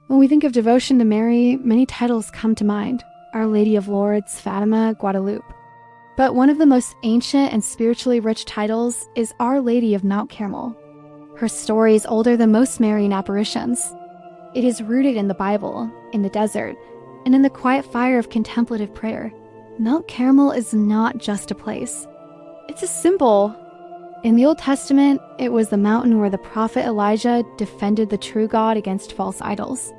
When we think of devotion to Mary, many titles come to mind: Our Lady of Lourdes, Fatima, Guadalupe. But one of the most ancient and spiritually rich titles is Our Lady of Mount Carmel. Her story is older than most Marian apparitions. It is rooted in the Bible, in the desert, and in the quiet fire of contemplative prayer. Mount Carmel is not just a place. It's a symbol. In the Old Testament, it was the mountain where the prophet Elijah defended the true God against false idols.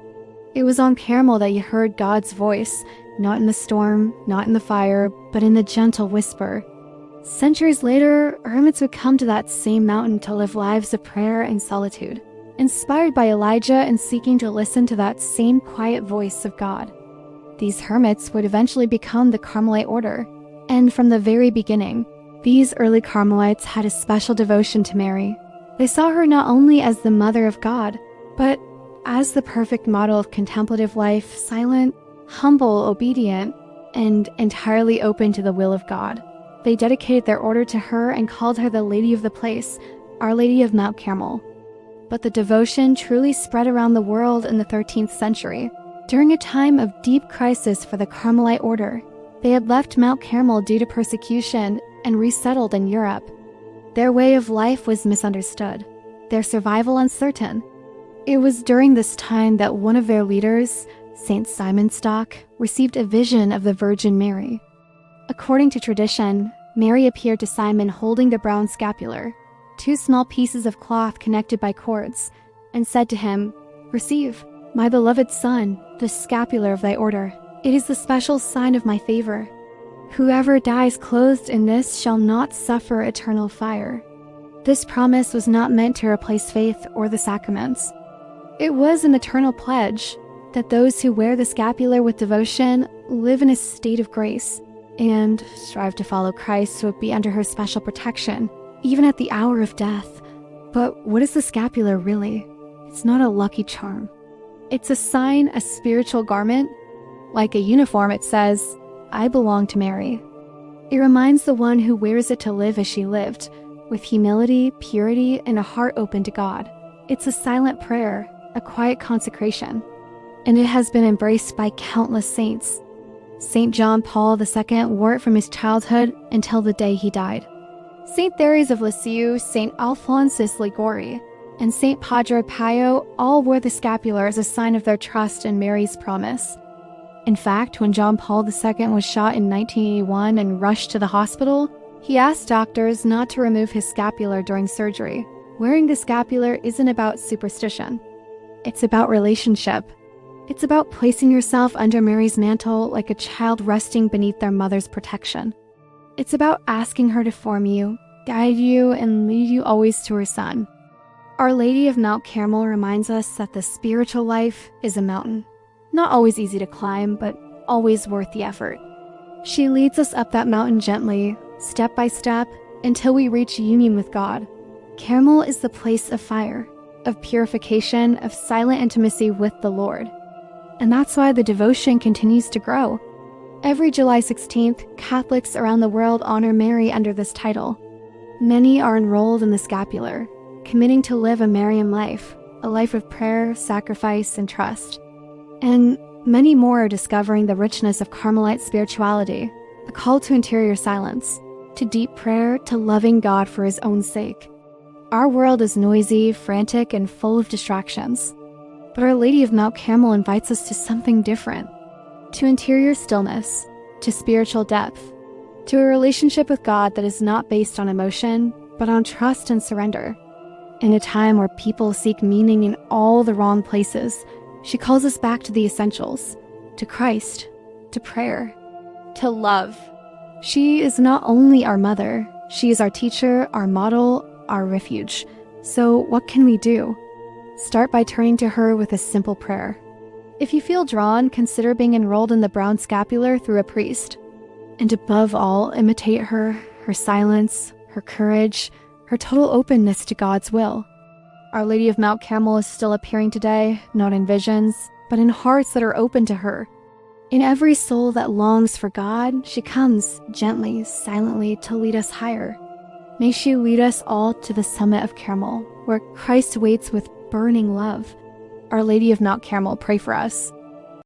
It was on Carmel that you heard God's voice, not in the storm, not in the fire, but in the gentle whisper. Centuries later, hermits would come to that same mountain to live lives of prayer and solitude, inspired by Elijah and seeking to listen to that same quiet voice of God. These hermits would eventually become the Carmelite order, and from the very beginning, these early Carmelites had a special devotion to Mary. They saw her not only as the Mother of God, but as the perfect model of contemplative life, silent, humble, obedient, and entirely open to the will of God. They dedicated their order to her and called her the Lady of the place, Our Lady of Mount Carmel. But the devotion truly spread around the world in the 13th century, during a time of deep crisis for the Carmelite order. They had left Mount Carmel due to persecution and resettled in Europe. Their way of life was misunderstood, their survival uncertain. It was during this time that one of their leaders, Saint Simon Stock, received a vision of the Virgin Mary. According to tradition, Mary appeared to Simon holding the Brown Scapular, two small pieces of cloth connected by cords, and said to him, "Receive, my beloved son, the scapular of thy order. It is the special sign of my favor. Whoever dies clothed in this shall not suffer eternal fire." This promise was not meant to replace faith or the sacraments. It was an eternal pledge that those who wear the scapular with devotion live in a state of grace and strive to follow Christ would be under her special protection, even at the hour of death. But what is the scapular really? It's not a lucky charm. It's a sign, a spiritual garment. Like a uniform, it says, "I belong to Mary." It reminds the one who wears it to live as she lived, with humility, purity, and a heart open to God. It's a silent prayer, a quiet consecration, and it has been embraced by countless saints. St. John Paul II wore it from his childhood until the day he died. St. Therese of Lisieux, St. Alphonsus Liguori, and St. Padre Pio all wore the scapular as a sign of their trust in Mary's promise. In fact, when John Paul II was shot in 1981 and rushed to the hospital, he asked doctors not to remove his scapular during surgery. Wearing the scapular isn't about superstition. It's about relationship. It's about placing yourself under Mary's mantle like a child resting beneath their mother's protection. It's about asking her to form you, guide you, and lead you always to her Son. Our Lady of Mount Carmel reminds us that the spiritual life is a mountain. Not always easy to climb, but always worth the effort. She leads us up that mountain gently, step by step, until we reach union with God. Carmel is the place of fire, of purification, of silent intimacy with the Lord. And that's why the devotion continues to grow. Every July 16th, Catholics around the world honor Mary under this title. Many are enrolled in the scapular, committing to live a Marian life, a life of prayer, sacrifice, and trust. And many more are discovering the richness of Carmelite spirituality, a call to interior silence, to deep prayer, to loving God for his own sake. Our world is noisy, frantic, and full of distractions. But Our Lady of Mount Carmel invites us to something different, to interior stillness, to spiritual depth, to a relationship with God that is not based on emotion, but on trust and surrender. In a time where people seek meaning in all the wrong places, she calls us back to the essentials, to Christ, to prayer, to love. She is not only our mother, she is our teacher, our model, our refuge. So what can we do? Start by turning to her with a simple prayer. If you feel drawn, consider being enrolled in the Brown Scapular through a priest. And above all, imitate her, her silence, her courage, her total openness to God's will. Our Lady of Mount Carmel is still appearing today, not in visions, but in hearts that are open to her. In every soul that longs for God, she comes gently, silently to lead us higher. May she lead us all to the summit of Carmel, where Christ waits with burning love. Our Lady of Mount Carmel, pray for us.